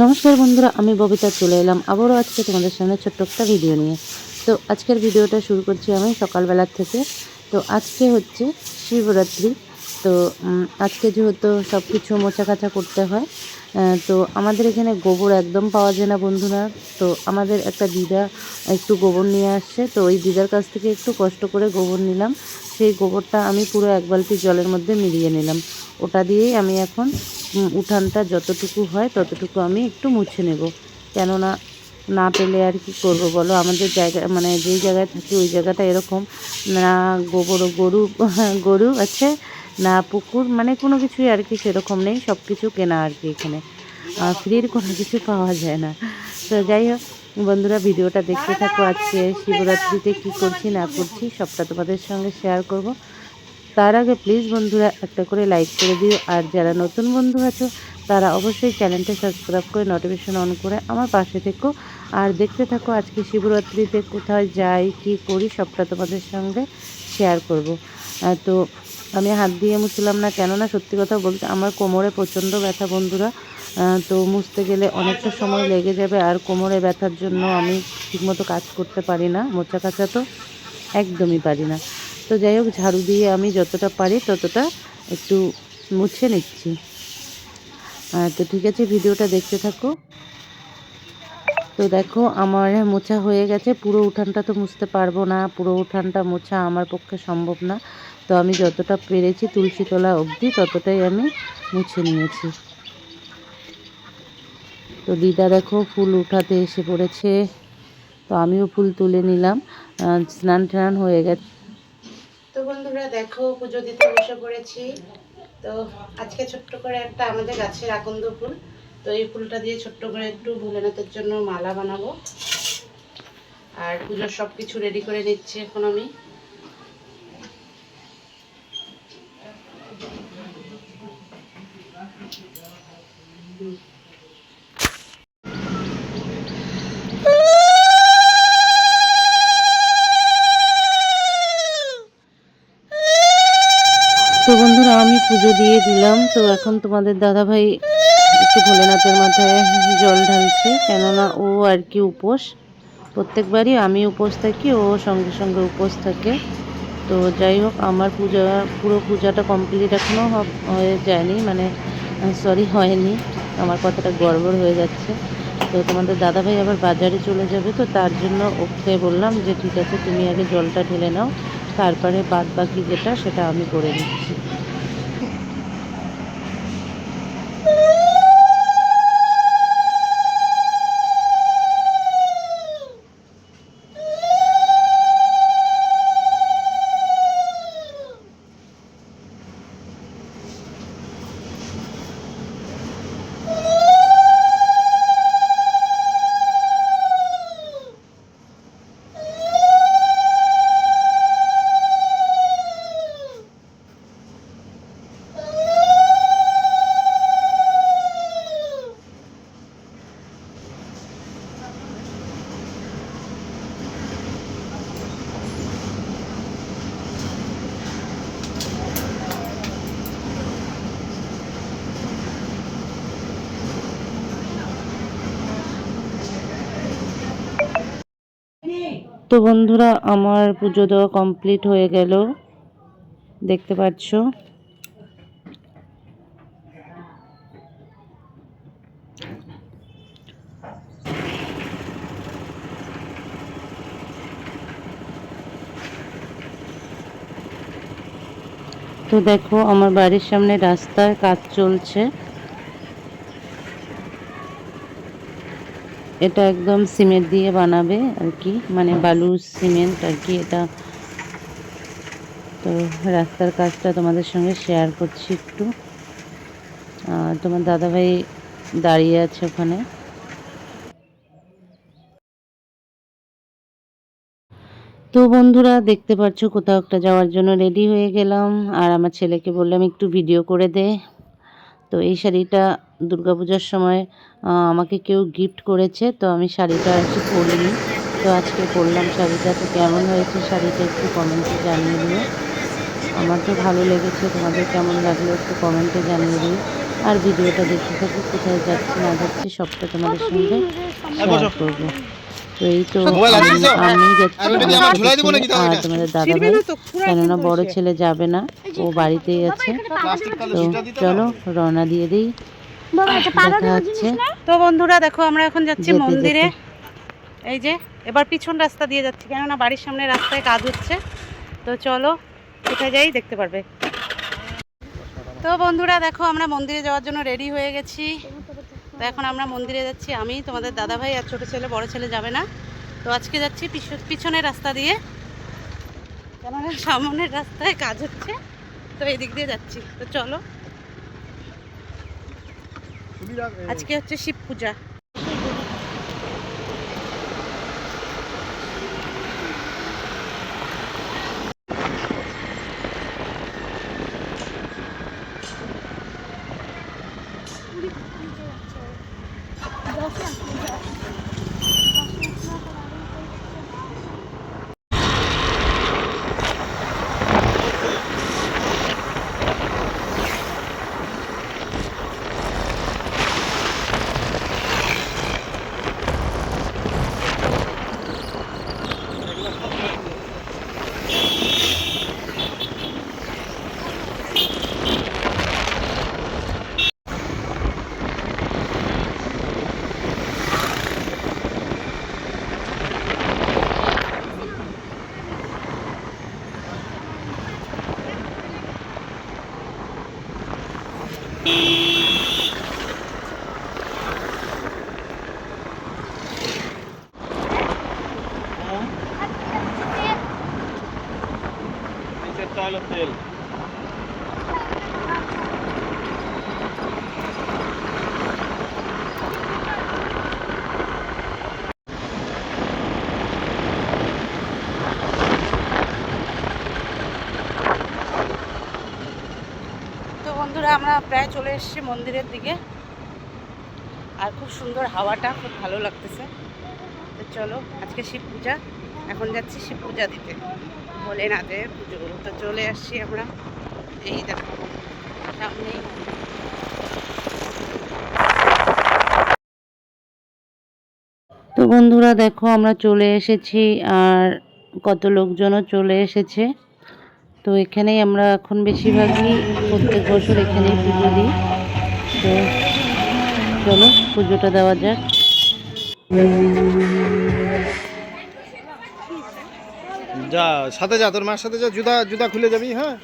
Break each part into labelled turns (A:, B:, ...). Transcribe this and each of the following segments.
A: নমস্কার বন্ধুরা, আমি ববিতা চলে এলাম আবারও আজকে তোমাদের সামনে ছোট্ট একটা ভিডিও নিয়ে। তো আজকের ভিডিওটা শুরু করছি আমি সকালবেলার থেকে। তো আজকে হচ্ছে শিবরাত্রি। তো আজকে যেহেতু সব কিছু মোছা কাছা করতে হয়, তো আমাদের এখানে গোবর একদম পাওয়া যায় না বন্ধুরা। তো আমাদের একটা দিদা একটু গোবর নিয়ে আসছে, তো ওই দিদার কাছ থেকে একটু কষ্ট করে গোবর নিলাম। সেই গোবরটা আমি পুরো এক বালতি জলের মধ্যে মিলিয়ে নিলাম। ওটা দিয়েই আমি এখন উঠানটা যতটুকু হয় ততটুকু আমি একটু মুছে নেব। কেননা না পেলে আর কি করব বলো, আমাদের জায়গা মানে যেই জায়গায় থাকি ওই জায়গাটা এরকম, না গোবর গরু আছে, না পুকুর, মানে কোনো কিছুই আর কি সেরকম নেই, সব কিছু কেনা আর কি। এখানে ফ্রির কোনো কিছু পাওয়া যায় না। তো যাই হোক বন্ধুরা, ভিডিওটা দেখতে থাকো। আজকে শিবরাত্রিতে কি করছি না করছি সবটা তোমাদের সঙ্গে শেয়ার করব। তার আগে প্লিজ বন্ধুরা একটা করে লাইক করে দিও, আর যারা নতুন বন্ধু আছো তারা অবশ্যই চ্যানেলটা সাবস্ক্রাইব করে নোটিফিকেশন অন করে আমার পাশে থেকো। আর দেখতে থাকো আজকে শিবরাত্রিতে কোথায় যাই কি করি সবটা তোমাদের সঙ্গে শেয়ার করব। তো আমি হাত দিয়ে মুছলাম না, কেননা সত্যি কথা বলতে আমার কোমরে প্রচণ্ড ব্যথা বন্ধুরা। তো মুছতে গেলে অনেকটা সময় লেগে যাবে, আর কোমরে ব্যথার জন্য আমি ঠিকমতো কাজ করতে পারি না, মোছা কাচা তো একদমই পারি না। তো যাই হোক ঝাড়ু দিয়ে আমি যতটা পারি ততটা একটু মুছে নিচ্ছি। তো ঠিক আছে, ভিডিওটা দেখতে থাকো। তো দেখো আমার মোছা হয়ে গেছে। পুরো উঠানটা তো মুছতে পারবো না, পুরো উঠানটা মোছা আমার পক্ষে সম্ভব না। তো আমি যতটা পেরেছি তুলসী তলা অবধি ততটাই আমি মুছে নিয়েছি। তো দিদা দেখো ফুল উঠাতে এসে পড়েছে, তো আমিও ফুল তুলে নিলাম। স্নান টান হয়ে গেছে। তো বন্ধুরা দেখো পুজো দিতে বসে পড়েছি। তো আজকে ছোট্ট করে একটা আমাদের গাছের আকন্দ ফুল, তো এই ফুলটা দিয়ে ছোট্ট করে একটু ভোলেনাথের জন্য মালা বানাবো। আর পুজোর সব কিছু রেডি করে নিচ্ছি এখন আমি। তো বন্ধুরা আমি পুজো দিয়ে দিলাম। তো এখন তোমাদের দাদাভাই একটু ভোলেনাথের মাথায় জল ঢালছে, কেননা ও আর কি উপোস। প্রত্যেকবারই আমি উপোস থাকি, ও সঙ্গে সঙ্গে উপোস থাকে। তো যাই হোক আমার পুরো পূজাটা কমপ্লিট এখনও হয়ে যায়নি, মানে সরি হয়নি, আমার কথাটা গড়বড় হয়ে যাচ্ছে। তো তোমাদের দাদাভাই আবার বাজারে চলে যাবে, তো তার জন্য ওকে বললাম যে ঠিক আছে তুমি আগে জলটা ঢেলে নাও, তারপরে বাদ বাকি যেটা সেটা আমি করে নিচ্ছি। তো বন্ধুরা আমার পুজো দেওয়া কমপ্লিট হয়ে গেল, দেখতে পাচ্ছ। তো দেখো আমার বাড়ির সামনে রাস্তার কাজ চলছে। এটা একদম সিমেন্ট দিয়ে বানাবে আর কি, মানে বালু সিমেন্ট আর কি এটা। তো রাস্তার কাজটা তোমাদের সঙ্গে শেয়ার করছি একটু। তোমার দাদাভাই দাঁড়িয়ে আছে ওখানে। তো বন্ধুরা দেখতে পাচ্ছ কোথাও একটা যাওয়ার জন্য রেডি হয়ে গেলাম, আর আমার ছেলেকে বললাম একটু ভিডিও করে দে। তো এই শাড়িটা দুর্গাপূজার সময় আমাকে কেউ গিফট করেছে, তো আমি শাড়িটা আর কি পরিনি, তো আজকে পরলাম শাড়িটা। তো কেমন হয়েছে শাড়িটা একটু কমেন্টে জানিয়ে দিও। আমার তো ভালো লেগেছে, তোমাদের কেমন লাগলো একটু কমেন্টে জানিয়ে দিও। আর ভিডিওটা দেখতে থাকো, কোথায় যাচ্ছি না যাচ্ছি সবটা তোমাদের সঙ্গে শেয়ার করব। তো এই তো আমি যাচ্ছি, আমার ছোট ছেলে আর তোমাদের দাদা ভাই, কেননা বড় ছেলে যাবে না, ও বাড়িতেই আছে। তো চলো রওনা দিয়ে দিই, দেখা হচ্ছে।
B: তো বন্ধুরা দেখো আমরা এখন যাচ্ছি
A: যেতে
B: মন্দিরে।
A: যেতে
B: এই যে এবার পিছন রাস্তা দিয়ে যাচ্ছি, কেননা বাড়ির সামনে রাস্তায় কাজ হচ্ছে। তো চলো কোথায় যাই দেখতে পারবে। তো বন্ধুরা দেখো আমরা মন্দিরে যাওয়ার জন্য রেডি হয়ে গেছি। তো এখন আমরা মন্দিরে যাচ্ছি, আমি, তোমাদের দাদা ভাই আর ছোটো ছেলে, বড় ছেলে যাবে না। তো আজকে যাচ্ছি পিছনের রাস্তা দিয়ে, কেননা সামনের রাস্তায় কাজ হচ্ছে, তো এই দিক দিয়ে যাচ্ছি। তো চলো, আজকে হচ্ছে শিব পূজা।
C: তেল
B: তো বন্ধুরা আমরা প্রায় চলে এসেছি মন্দিরের দিকে, আর খুব সুন্দর হাওয়াটা, খুব ভালো লাগতেছে। তো চলো, আজকে শিব পূজা, এখন যাচ্ছি শিব পূজা দিতে, ভোলেনাথের পুজো। তো চলে আসছি আমরা, এই দেখো সামনেই।
A: তো বন্ধুরা দেখো আমরা চলে এসেছি, আর কত লোকজনও চলে এসেছে। তো এখানেই আমরা এখন বেশিরভাগই প্রত্যেক বছর এখানেই পুজো দিই। তো চলো পুজোটা দেওয়া যাক।
C: যা সাথে যা, তোর মার সাথে যা, জুতা জুতা খুলে যাবি। হ্যাঁ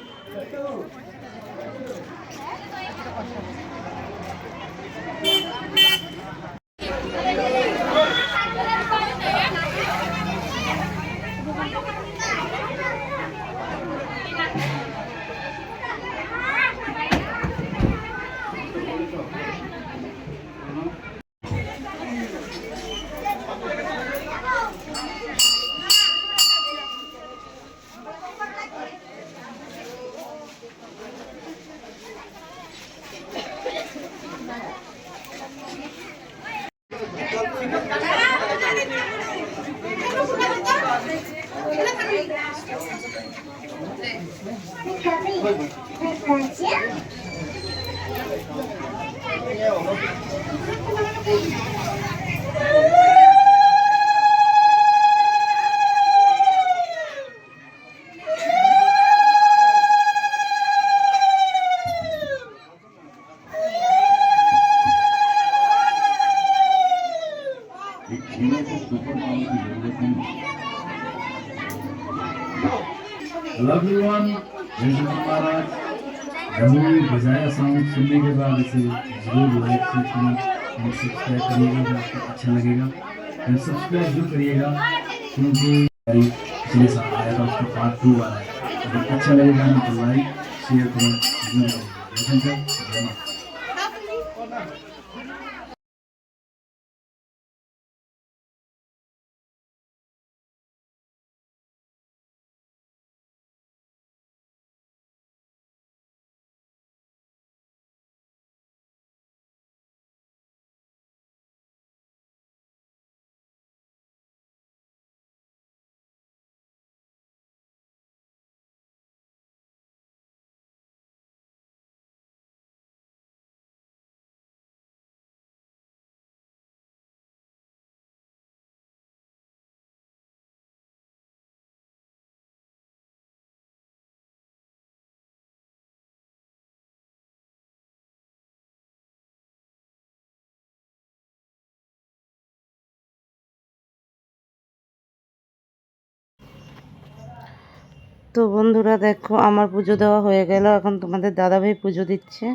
D: हेलो एवरीवन, जय श्री महाराज। जमुई बजाया सॉन्ग सुनने के बाद इसे जरूर लाइक शेयर और सब्सक्राइब करिएगा अगर आपको अच्छा लगेगा। एंड सब्सक्राइब जरूर करिएगा, क्योंकि पिछले साल आया था, उसका पार्ट 2 आ रहा है। अगर अच्छा लगेगा तो लाइक शेयर करें जरूर करिएगा। जय माता।
A: তো বন্ধুরা দেখো আমার পুজো দেওয়া হয়ে গেল, এখন তোমাদের দাদাভাই পুজো দিচ্ছে।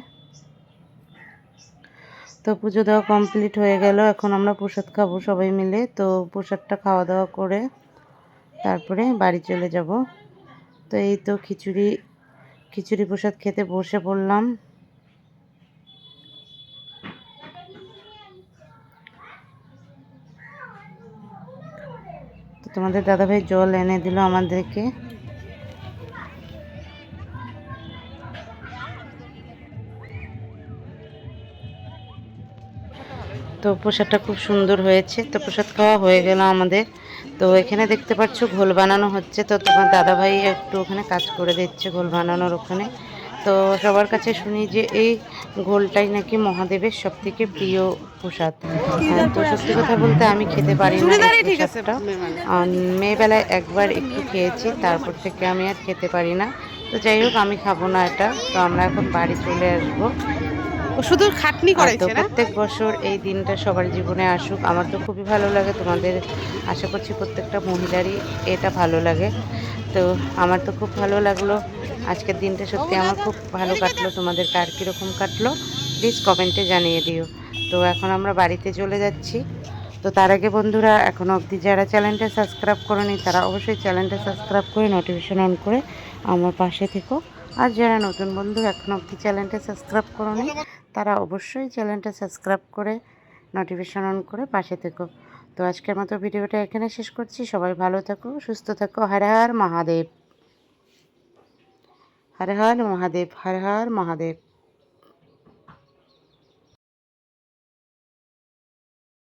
A: তো পুজো দেওয়া কমপ্লিট হয়ে গেল, এখন আমরা প্রসাদ খাবো সবাই মিলে। তো প্রসাদটা খাওয়া দাওয়া করে তারপরে বাড়ি চলে যাব। তো এই তো খিচুড়ি প্রসাদ খেতে বসে পড়লাম। তো তোমাদের দাদাভাই জল এনে দিল আমাদেরকে। তো প্রসাদটা খুব সুন্দর হয়েছে। তো প্রসাদ খাওয়া হয়ে গেল আমাদের। তো এখানে দেখতে পাচ্ছ ঘোল বানানো হচ্ছে। তো তোমার দাদাভাই একটু ওখানে কাজ করে দিচ্ছে ঘোল বানানোর ওখানে। তো সবার কাছে শুনি যে এই ঘোলটাই নাকি মহাদেবের সবথেকে প্রিয় প্রসাদ। তো সত্যি কথা বলতে আমি খেতে পারি না এই প্রসাদটা। মেয়েবেলায় একবার একটু খেয়েছি, তারপর থেকে আমি আর খেতে পারি না। তো যাই হোক, আমি খাবো না এটা। তো আমরা এখন বাড়ি চলে আসবো।
B: শুধু খাটনি
A: তো
B: করাইছে না।
A: প্রত্যেক বছর এই দিনটা সবার জীবনে আসুক, আমার তো খুবই ভালো লাগে। তোমাদের আশা করছি প্রত্যেকটা মহিলারই এটা ভালো লাগে। তো আমার তো খুব ভালো লাগলো আজকের দিনটা, সত্যি আমার খুব ভালো কাটলো। তোমাদের কার কীরকম কাটলো প্লিজ কমেন্টে জানিয়ে দিও। তো এখন আমরা বাড়িতে চলে যাচ্ছি। তো তার আগে বন্ধুরা, এখনও অবধি যারা চ্যানেলটা সাবস্ক্রাইব করেনি তারা অবশ্যই চ্যানেলটা সাবস্ক্রাইব করে নোটিফিকেশন অন করে আমার পাশে থেকো। আর যারা নতুন বন্ধু এখনও অবধি চ্যানেলটা সাবস্ক্রাইব করোনি তারা অবশ্যই চ্যানেলটা সাবস্ক্রাইব করে নোটিফিকেশন অন করে পাশে থেকো। তো আজকের মতো ভিডিওটা এখানে শেষ করছি। সবাই ভালো থাকো, সুস্থ থাকো। হর হর মহাদেব, হর হর মহাদেব, হর হর মহাদেব।